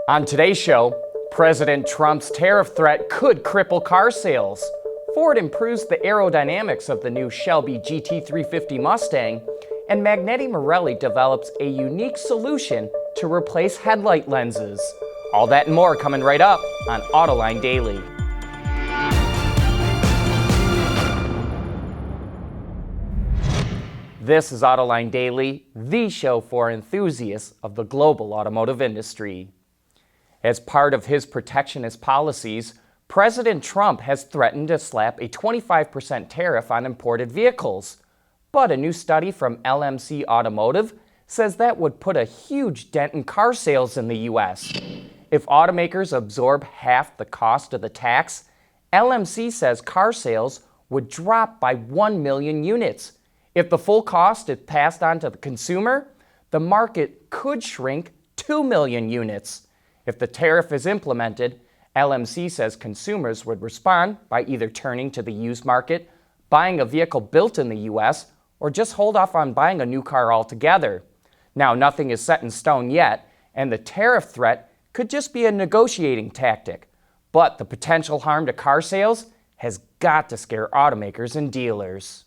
On today's show, President Trump's tariff threat could cripple car sales. Ford improves the aerodynamics of the new Shelby GT350 Mustang, and Magneti-Marelli develops a unique solution to replace headlight lenses. All that and more coming right up on Autoline Daily. This is Autoline Daily, the show for enthusiasts of the global automotive industry. As part of his protectionist policies, President Trump has threatened to slap a 25% tariff on imported vehicles. But a new study from LMC Automotive says that would put a huge dent in car sales in the U.S. If automakers absorb half the cost of the tax, LMC says car sales would drop by 1 million units. If the full cost is passed on to the consumer, the market could shrink 2 million units. If the tariff is implemented, LMC says consumers would respond by either turning to the used market, buying a vehicle built in the U.S., or just hold off on buying a new car altogether. Now, nothing is set in stone yet, and the tariff threat could just be a negotiating tactic. But the potential harm to car sales has got to scare automakers and dealers.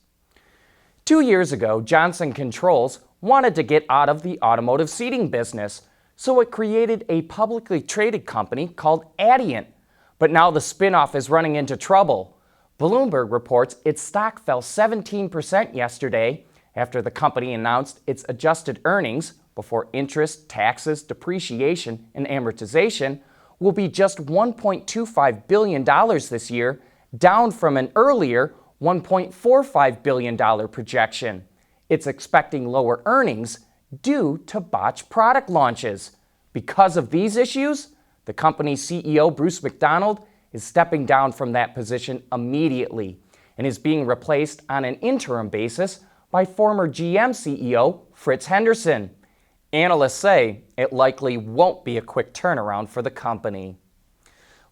2 years ago, Johnson Controls wanted to get out of the automotive seating business, so it created a publicly traded company called Adient. But now the spinoff is running into trouble. Bloomberg reports its stock fell 17% yesterday after the company announced its adjusted earnings before interest, taxes, depreciation, and amortization will be just $1.25 billion this year, down from an earlier $1.45 billion projection. It's expecting lower earnings due to botched product launches. Because of these issues, the company's CEO, Bruce McDonald, is stepping down from that position immediately and is being replaced on an interim basis by former GM CEO, Fritz Henderson. Analysts say it likely won't be a quick turnaround for the company.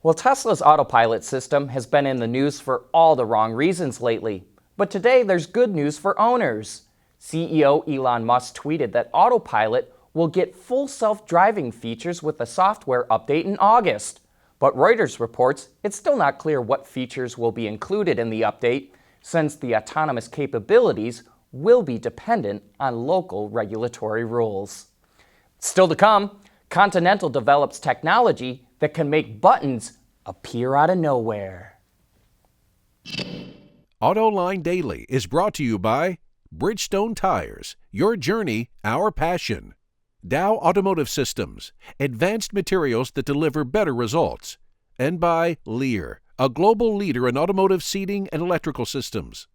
Well, Tesla's Autopilot system has been in the news for all the wrong reasons lately. But today there's good news for owners. CEO Elon Musk tweeted that Autopilot will get full self-driving features with a software update in August. But Reuters reports it's still not clear what features will be included in the update, since the autonomous capabilities will be dependent on local regulatory rules. Still to come, Continental develops technology that can make buttons appear out of nowhere. Autoline Daily is brought to you by Bridgestone Tires, your journey, our passion. Dow Automotive Systems, advanced materials that deliver better results. And by Lear, a global leader in automotive seating and electrical systems.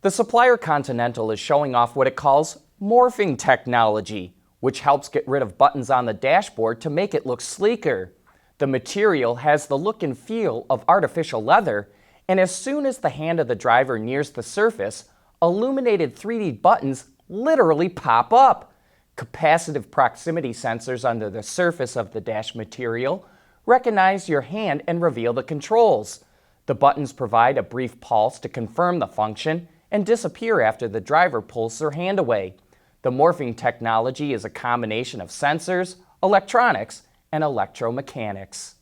The supplier Continental is showing off what it calls morphing technology, which helps get rid of buttons on the dashboard to make it look sleeker. The material has the look and feel of artificial leather, and as soon as the hand of the driver nears the surface, illuminated 3D buttons literally pop up. Capacitive proximity sensors under the surface of the dash material recognize your hand and reveal the controls. The buttons provide a brief pulse to confirm the function and disappear after the driver pulls their hand away. The morphing technology is a combination of sensors, electronics, and electromechanics.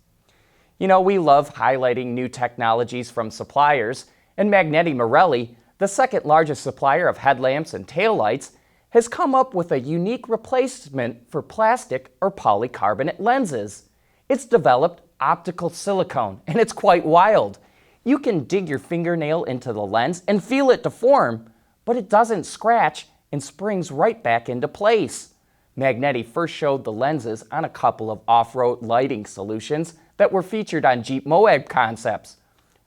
You know, we love highlighting new technologies from suppliers, and Magneti-Marelli, the second largest supplier of headlamps and taillights, has come up with a unique replacement for plastic or polycarbonate lenses. It's developed optical silicone, and it's quite wild. You can dig your fingernail into the lens and feel it deform, but it doesn't scratch and springs right back into place. Magneti first showed the lenses on a couple of off-road lighting solutions that were featured on Jeep Moab concepts.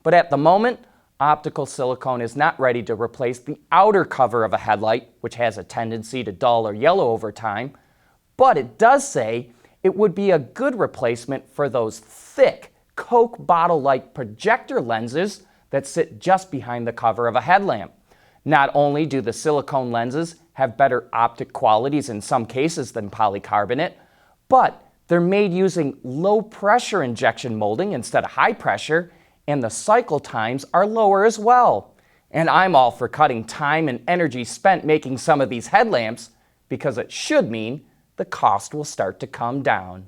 But at the moment, optical silicone is not ready to replace the outer cover of a headlight, which has a tendency to dull or yellow over time, but it does say it would be a good replacement for those thick Coke bottle-like projector lenses that sit just behind the cover of a headlamp. Not only do the silicone lenses have better optic qualities in some cases than polycarbonate, but they're made using low-pressure injection molding instead of high pressure, and the cycle times are lower as well. And I'm all for cutting time and energy spent making some of these headlamps because it should mean the cost will start to come down.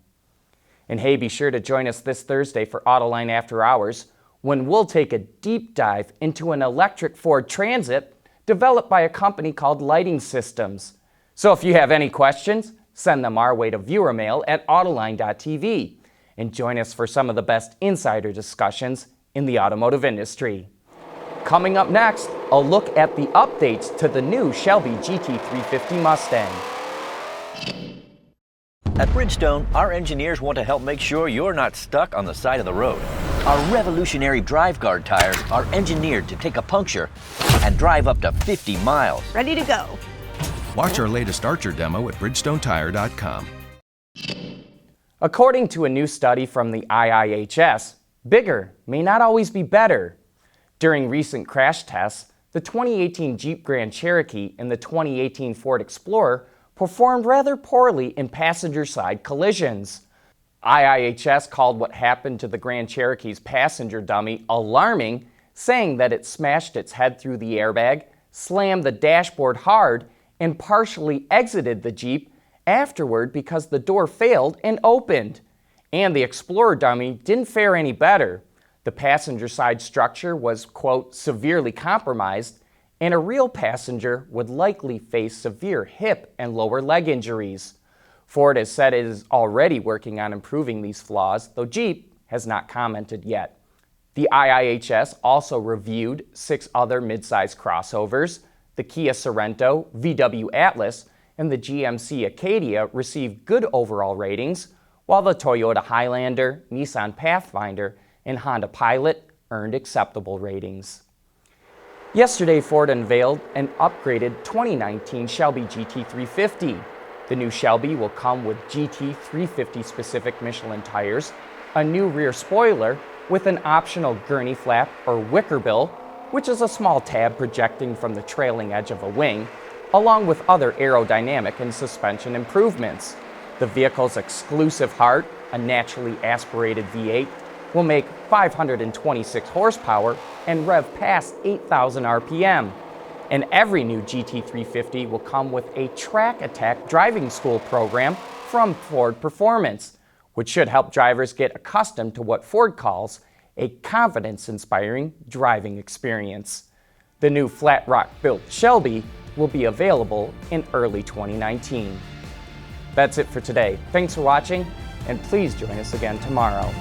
And hey, be sure to join us this Thursday for Autoline After Hours, when we'll take a deep dive into an electric Ford Transit developed by a company called Lighting Systems. So if you have any questions, send them our way to viewermail@autoline.tv and join us for some of the best insider discussions in the automotive industry. Coming up next, a look at the updates to the new Shelby GT350 Mustang. At Bridgestone, our engineers want to help make sure you're not stuck on the side of the road. Our revolutionary drive guard tires are engineered to take a puncture and drive up to 50 miles. Ready to go. Watch our latest Archer demo at bridgestonetire.com. According to a new study from the IIHS, bigger may not always be better. During recent crash tests, the 2018 Jeep Grand Cherokee and the 2018 Ford Explorer performed rather poorly in passenger-side collisions. IIHS called what happened to the Grand Cherokee's passenger dummy alarming, saying that it smashed its head through the airbag, slammed the dashboard hard, and partially exited the Jeep afterward because the door failed and opened. And the Explorer dummy didn't fare any better. The passenger side structure was, quote, severely compromised, and a real passenger would likely face severe hip and lower leg injuries. Ford has said it is already working on improving these flaws, though Jeep has not commented yet. The IIHS also reviewed 6 other midsize crossovers. The Kia Sorento, VW Atlas, and the GMC Acadia received good overall ratings, while the Toyota Highlander, Nissan Pathfinder, and Honda Pilot earned acceptable ratings. Yesterday, Ford unveiled an upgraded 2019 Shelby GT350. The new Shelby will come with GT350 specific Michelin tires, a new rear spoiler with an optional gurney flap or wicker bill, which is a small tab projecting from the trailing edge of a wing, along with other aerodynamic and suspension improvements. The vehicle's exclusive heart, a naturally aspirated V8, will make 526 horsepower and rev past 8,000 RPM. And every new GT350 will come with a Track Attack driving school program from Ford Performance, which should help drivers get accustomed to what Ford calls a confidence-inspiring driving experience. The new flat rock-built Shelby will be available in early 2019. That's it for today. Thanks for watching, and please join us again tomorrow.